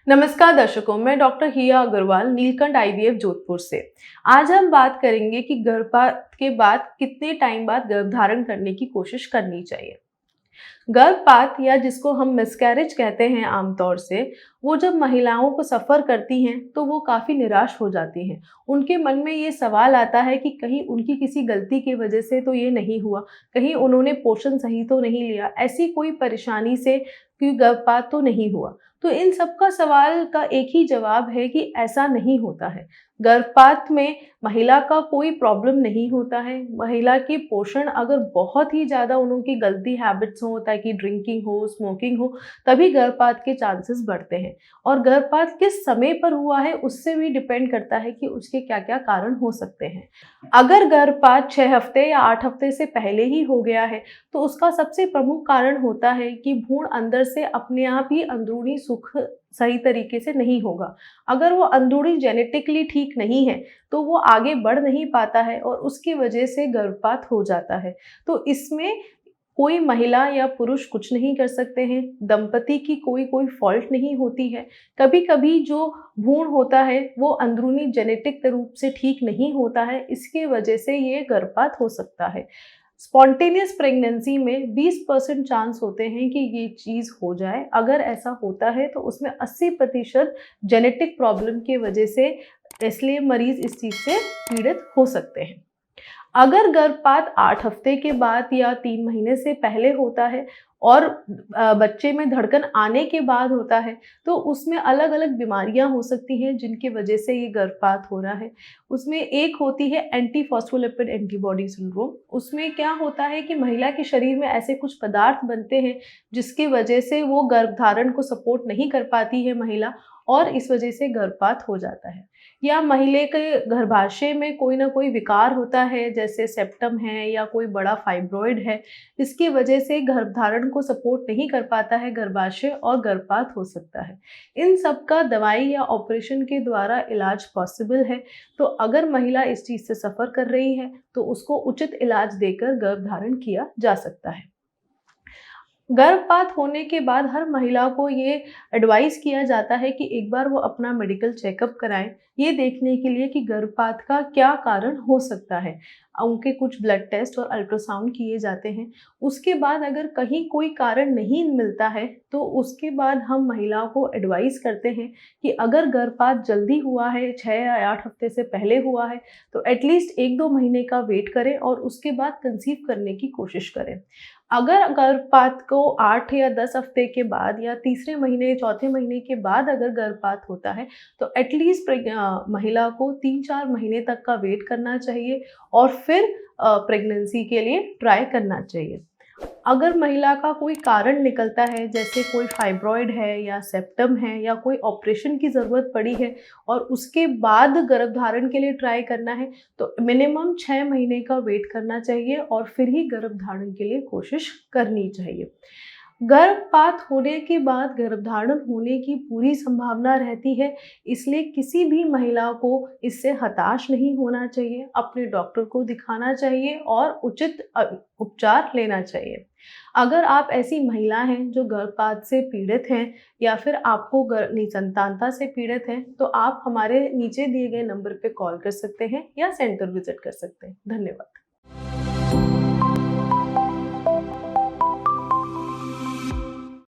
नमस्कार दर्शकों, मैं डॉक्टर हिया अग्रवाल नीलकंठ आईवीएफ जोधपुर से। आज हम बात करेंगे कि गर्भपात के बाद कितने टाइम बाद गर्भधारण करने की कोशिश करनी चाहिए। गर्भपात या जिसको हम मिसकैरेज कहते हैं आमतौर से, वो जब महिलाओं को सफ़र करती हैं तो वो काफ़ी निराश हो जाती हैं। उनके मन में ये सवाल आता है कि कहीं उनकी किसी गलती की वजह से तो ये नहीं हुआ, कहीं उन्होंने पोषण सही तो नहीं लिया, ऐसी कोई परेशानी से कि गर्भपात तो नहीं हुआ। तो इन सब का सवाल का एक ही जवाब है कि ऐसा नहीं होता है। गर्भपात में महिला का कोई प्रॉब्लम नहीं होता है। महिला की पोषण अगर बहुत ही ज़्यादा उनकी गलती हैबिट्स हो, होता है कि ड्रिंकिंग हो, स्मोकिंग हो, तभी गर्भपात के चांसेस बढ़ते हैं। और गर्भपात किस समय पर हुआ है उससे भी डिपेंड करता है कि उसके क्या क्या कारण हो सकते हैं। अगर गर्भपात 6 हफ्ते या 8 हफ्ते से पहले ही हो गया है तो उसका सबसे प्रमुख कारण होता है कि भ्रूण अंदर से अपने आप ही अंदरूनी सुख सही तरीके से नहीं होगा। अगर वो अंदरूनी जेनेटिकली ठीक नहीं है तो वो आगे बढ़ नहीं पाता है और उसकी वजह से गर्भपात हो जाता है। तो इसमें कोई महिला या पुरुष कुछ नहीं कर सकते हैं, दंपति की कोई फॉल्ट नहीं होती है। कभी-कभी जो भ्रूण होता है वो अंदरूनी जेनेटिक रूप से ठीक नहीं होता है, इसकी वजह से ये गर्भपात हो सकता है। स्पॉन्टेनियस प्रेगनेंसी में 20% चांस होते हैं कि ये चीज़ हो जाए। अगर ऐसा होता है तो उसमें 80% जेनेटिक प्रॉब्लम की वजह से इसलिए मरीज़ इस चीज़ से पीड़ित हो सकते हैं। अगर गर्भपात 8 हफ्ते के बाद या 3 महीने से पहले होता है और बच्चे में धड़कन आने के बाद होता है, तो उसमें अलग-अलग बीमारियां हो सकती हैं जिनकी वजह से ये गर्भपात हो रहा है। उसमें एक होती है एंटी फॉस्फोलिपिड एंटीबॉडी सिंड्रोम। उसमें क्या होता है कि महिला के शरीर में ऐसे कुछ पदार्थ बनते हैं जिसकी वजह से वो गर्भधारण को सपोर्ट नहीं कर पाती है महिला और इस वजह से गर्भपात हो जाता है। या महिला के गर्भाशय में कोई ना कोई विकार होता है, जैसे सेप्टम है या कोई बड़ा फाइब्रॉइड है, इसकी वजह से गर्भधारण को सपोर्ट नहीं कर पाता है गर्भाशय और गर्भपात हो सकता है। इन सब का दवाई या ऑपरेशन के द्वारा इलाज पॉसिबल है। तो अगर महिला इस चीज़ से सफ़र कर रही है तो उसको उचित इलाज देकर गर्भधारण किया जा सकता है। गर्भपात होने के बाद हर महिला को ये एडवाइस किया जाता है कि एक बार वो अपना मेडिकल चेकअप कराएं, ये देखने के लिए कि गर्भपात का क्या कारण हो सकता है। उनके कुछ ब्लड टेस्ट और अल्ट्रासाउंड किए जाते हैं। उसके बाद अगर कहीं कोई कारण नहीं मिलता है तो उसके बाद हम महिलाओं को एडवाइस करते हैं कि अगर गर्भपात जल्दी हुआ है, 6 या 8 हफ्ते से पहले हुआ है, तो एटलीस्ट 1-2 महीने का वेट करें और उसके बाद कंसीव करने की कोशिश करें। अगर गर्भपात को 8 या 10 हफ्ते के बाद या तीसरे महीने, चौथे महीने के बाद अगर गर्भपात होता है तो एटलीस्ट महिला को 3-4 महीने तक का वेट करना चाहिए और फिर प्रेगनेंसी के लिए ट्राई करना चाहिए। अगर महिला का कोई कारण निकलता है, जैसे कोई फाइब्रॉइड है या सेप्टम है या कोई ऑपरेशन की ज़रूरत पड़ी है और उसके बाद गर्भधारण के लिए ट्राई करना है, तो मिनिमम 6 महीने का वेट करना चाहिए और फिर ही गर्भधारण के लिए कोशिश करनी चाहिए। गर्भपात होने के बाद गर्भधारण होने की पूरी संभावना रहती है, इसलिए किसी भी महिला को इससे हताश नहीं होना चाहिए, अपने डॉक्टर को दिखाना चाहिए और उचित उपचार लेना चाहिए। अगर आप ऐसी महिला हैं जो गर्भपात से पीड़ित हैं या फिर आपको निसंतानता से पीड़ित हैं, तो आप हमारे नीचे दिए गए नंबर पे कॉल कर सकते हैं या सेंटर विजिट कर सकते हैं। धन्यवाद।